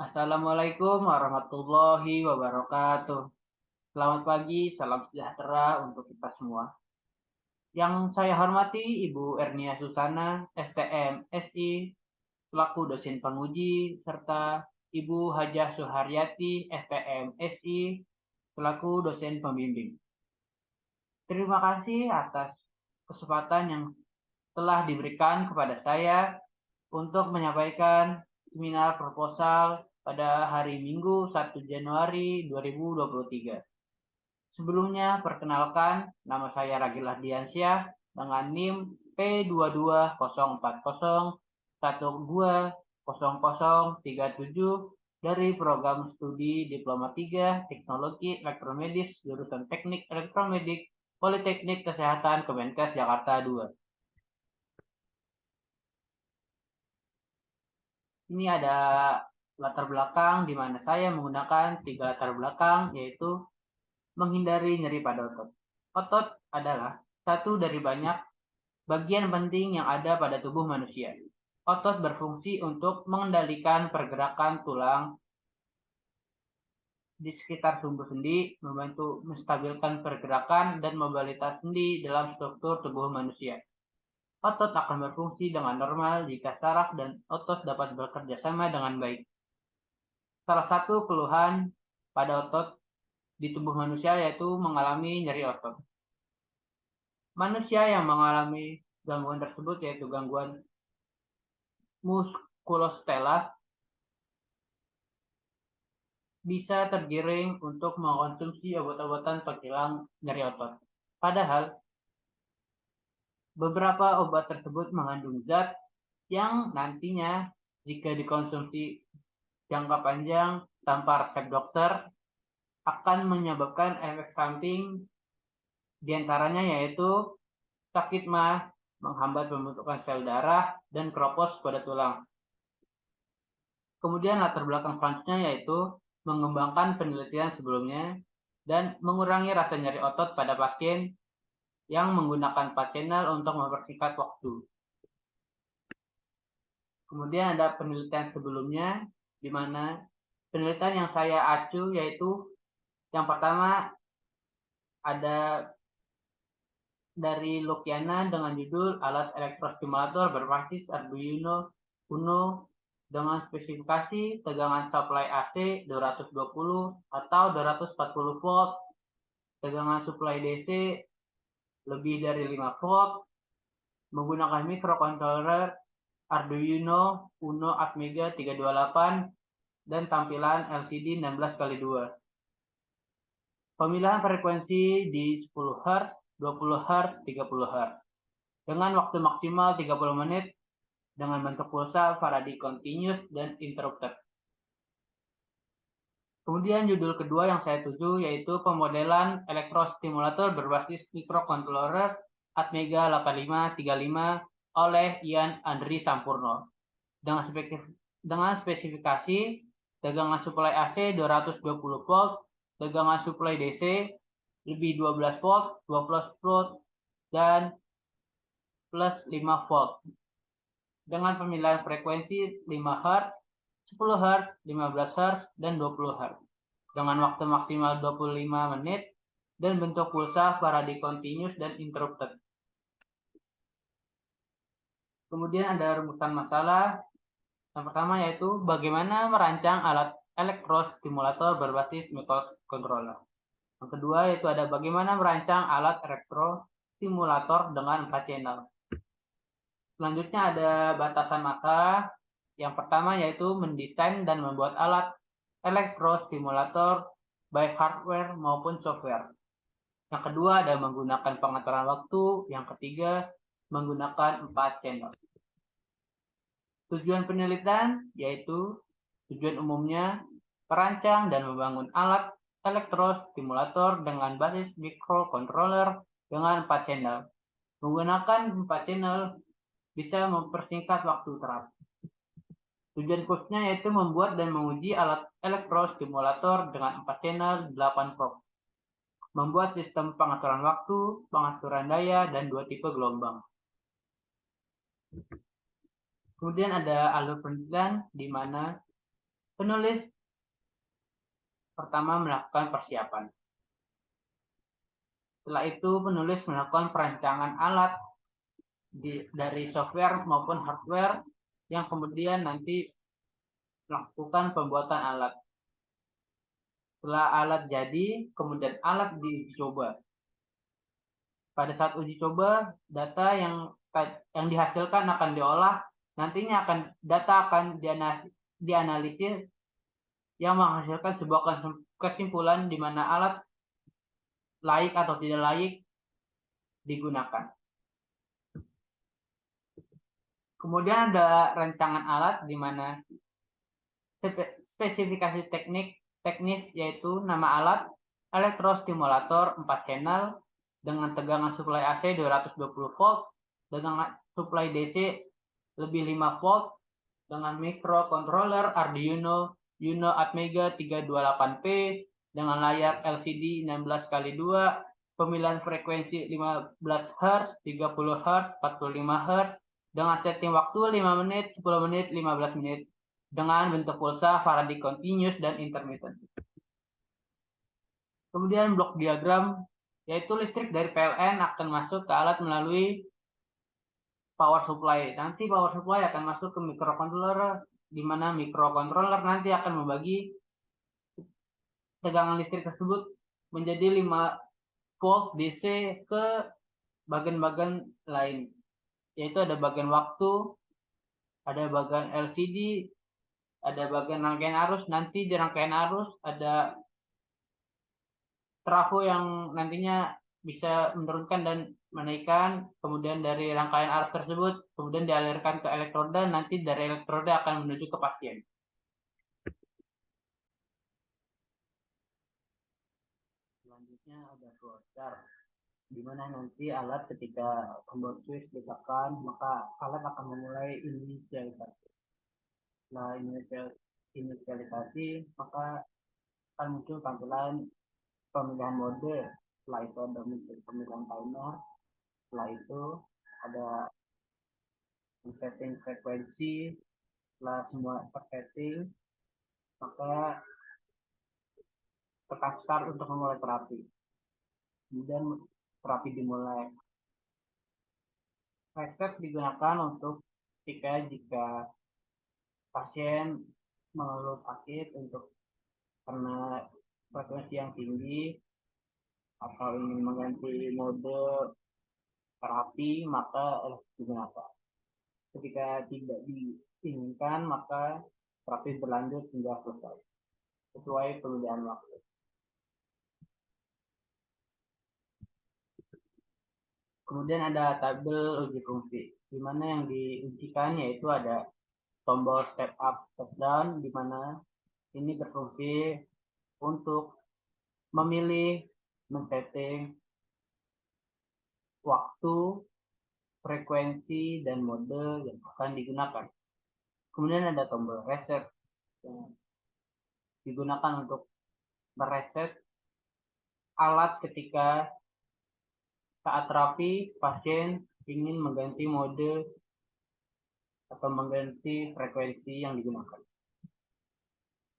Assalamualaikum warahmatullahi wabarakatuh. Selamat pagi, salam sejahtera untuk kita semua. Yang saya hormati Ibu Ernia Susana, STM, SI, selaku dosen penguji, serta Ibu Hajah Suharyati, STM, SI, selaku dosen pembimbing. Terima kasih atas kesempatan yang telah diberikan kepada saya untuk menyampaikan seminar proposal pada hari Minggu 1 Januari 2023. Sebelumnya, perkenalkan, nama saya Ragil Ardiansyah dengan NIM P220401200037 dari program studi Diploma 3 Teknologi Elektromedis jurusan Teknik Elektromedik Politeknik Kesehatan Kemenkes Jakarta 2. Ini ada latar belakang di mana saya menggunakan 3 latar belakang, yaitu menghindari nyeri pada otot. Otot adalah satu dari banyak bagian penting yang ada pada tubuh manusia. Otot berfungsi untuk mengendalikan pergerakan tulang di sekitar sumbu sendi, membantu menstabilkan pergerakan dan mobilitas sendi dalam struktur tubuh manusia. Otot akan berfungsi dengan normal jika saraf dan otot dapat bekerja sama dengan baik. Salah satu keluhan pada otot di tubuh manusia yaitu mengalami nyeri otot. Manusia yang mengalami gangguan tersebut yaitu gangguan muskuloskeletal bisa tergiring untuk mengkonsumsi obat-obatan penghilang nyeri otot. Padahal, beberapa obat tersebut mengandung zat yang nantinya jika dikonsumsi jangka panjang tanpa resep dokter akan menyebabkan efek samping, diantaranya yaitu sakit mah, menghambat pembentukan sel darah, dan keropos pada tulang. Kemudian latar belakang selanjutnya yaitu mengembangkan penelitian sebelumnya dan mengurangi rasa nyeri otot pada pasien yang menggunakan 4 channel untuk mempersingkat waktu. Kemudian ada penelitian sebelumnya, di mana penelitian yang saya acu yaitu yang pertama ada dari Lukiana dengan judul Alat Elektrostimulator Berbasis Arduino Uno dengan spesifikasi tegangan supply AC 220 atau 240 volt, tegangan supply DC lebih dari 5 volt, menggunakan microcontroller Arduino Uno Atmega 328 dan tampilan LCD 16x2. Pemilihan frekuensi di 10 Hz, 20 Hz, 30 Hz dengan waktu maksimal 30 menit dengan bentuk pulsa Faraday continuous dan interrupted. Kemudian judul kedua yang saya tuju yaitu pemodelan elektrostimulator berbasis microcontroller Atmega 8535 oleh Ian Andri Sampurno dengan spesifikasi tegangan supply AC 220 volt, tegangan supply DC lebih 12 volt, 12 volt, dan plus 5 volt. Dengan pemilihan frekuensi 5 Hz, 10 Hz, 15 Hz, dan 20 Hz. Dengan waktu maksimal 25 menit dan bentuk pulsa Faraday continuous dan interrupted. Kemudian ada rumusan masalah. Yang pertama yaitu bagaimana merancang alat elektrostimulator berbasis microcontroller. Yang kedua yaitu ada bagaimana merancang alat elektrostimulator dengan 4 channel. Selanjutnya ada batasan masalah. Yang pertama yaitu mendesain dan membuat alat elektrostimulator baik hardware maupun software. Yang kedua ada menggunakan pengaturan waktu. Yang ketiga menggunakan 4 channel. Tujuan penelitian yaitu tujuan umumnya merancang dan membangun alat elektrostimulator dengan basis microcontroller dengan 4 channel. Menggunakan 4 channel bisa mempersingkat waktu terapi. Tujuan khususnya yaitu membuat dan menguji alat elektrostimulator dengan 4 channel 8 probe. Membuat sistem pengaturan waktu, pengaturan daya, dan 2 tipe gelombang. Kemudian ada alur penelitian di mana Penulis pertama melakukan persiapan. Setelah itu penulis melakukan perancangan alat dari software maupun hardware yang kemudian nanti melakukan pembuatan alat. Setelah alat jadi, kemudian alat diuji coba. Pada saat uji coba, data yang dihasilkan akan diolah, nantinya data akan dianalisis yang menghasilkan sebuah kesimpulan di mana alat layak atau tidak layak digunakan. Kemudian ada rancangan alat di mana spesifikasi teknis yaitu nama alat, elektrostimulator 4 channel dengan tegangan suplai AC 220 volt, dengan suplai DC lebih 5 volt, dengan microcontroller Arduino Uno Atmega 328P, dengan layar LCD 16x2, pemilihan frekuensi 15 Hz, 30 Hz, 45 Hz, dengan setting waktu 5 menit, 10 menit, 15 menit, dengan bentuk pulsa Faraday continuous dan intermittent. Kemudian blok diagram, yaitu listrik dari PLN akan masuk ke alat melalui power supply. Nanti power supply akan masuk ke microcontroller, di mana microcontroller nanti akan membagi tegangan listrik tersebut menjadi 5 volt DC ke bagian-bagian lain, yaitu ada bagian waktu, ada bagian LCD, ada bagian rangkaian arus. Nanti di rangkaian arus ada trafo yang nantinya bisa menurunkan dan menaikkan, kemudian dari rangkaian arus tersebut kemudian dialirkan ke elektroda, nanti dari elektroda akan menuju ke pasien. Selanjutnya ada flowchart, di mana nanti alat ketika tombol switch ditekan maka alat akan memulai inisialisasi. Setelah inisialisasi maka akan muncul tampilan pemilihan mode. Setelah itu ada pemilihan timer. Setelah itu ada setting frekuensi. Setelah semua tersetting maka tekan start untuk memulai terapi. Kemudian terapi dimulai. Reset digunakan untuk jika pasien mengeluh sakit karena frekuensi yang tinggi atau ingin mengganti mode terapi maka digunakan. Ketika tidak diinginkan maka terapi berlanjut hingga selesai sesuai peluang waktu. Kemudian ada tabel uji fungsi, di mana yang diujikan yaitu ada tombol step up, step down, di mana ini berfungsi untuk memilih, men-setting waktu, frekuensi, dan mode yang akan digunakan. Kemudian ada tombol reset yang digunakan untuk mereset alat ketika saat terapi pasien ingin mengganti mode atau mengganti frekuensi yang digunakan.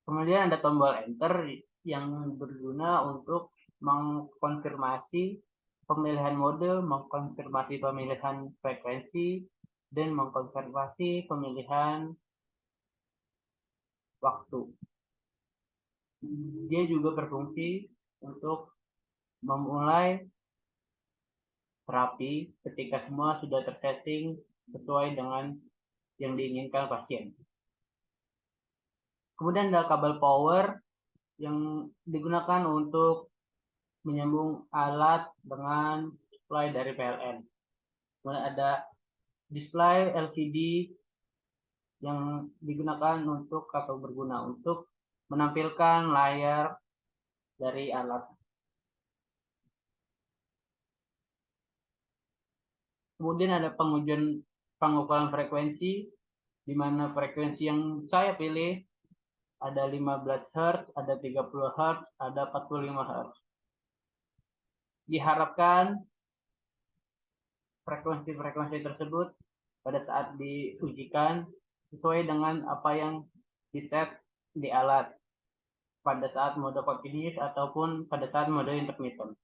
Kemudian ada tombol enter yang berguna untuk mengkonfirmasi pemilihan mode, mengkonfirmasi pemilihan frekuensi, dan mengkonfirmasi pemilihan waktu. Dia juga berfungsi untuk memulai terapi ketika semua sudah tersetting sesuai dengan yang diinginkan pasien. Kemudian ada kabel power yang digunakan untuk menyambung alat dengan display dari PLN. Kemudian ada display LCD yang digunakan untuk atau berguna untuk menampilkan layar dari alat. Kemudian ada pengukuran frekuensi, di mana frekuensi yang saya pilih ada 15 Hz, ada 30 Hz, ada 45 Hz. Diharapkan frekuensi-frekuensi tersebut pada saat diujikan sesuai dengan apa yang di-set di alat pada saat mode continuous ataupun pada saat mode intermittent.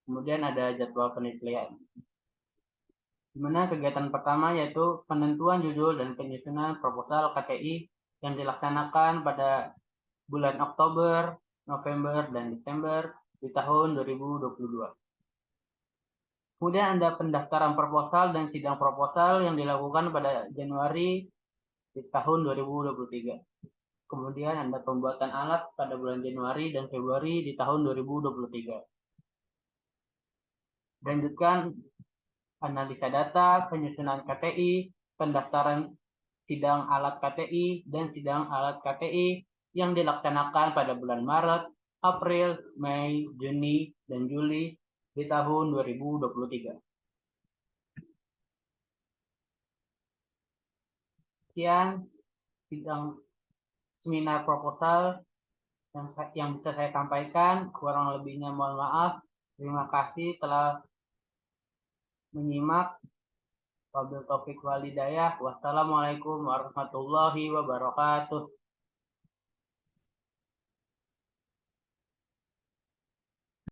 Kemudian ada jadwal penilaian. Di mana kegiatan pertama yaitu penentuan judul dan penyusunan proposal KTI yang dilaksanakan pada bulan Oktober, November, dan Desember di tahun 2022. Kemudian ada pendaftaran proposal dan sidang proposal yang dilakukan pada Januari di tahun 2023. Kemudian ada pembuatan alat pada bulan Januari dan Februari di tahun 2023. Lanjutkan analisa data, penyusunan KTI, pendaftaran sidang alat KTI, dan sidang alat KTI yang dilaksanakan pada bulan Maret, April, Mei, Juni, dan Juli di tahun 2023. Sekian sidang seminar proposal yang bisa saya sampaikan. Kurang lebihnya mohon maaf. Terima kasih telah menyimak. Wabillahi taufiq wal hidayah. Wassalamualaikum warahmatullahi wabarakatuh.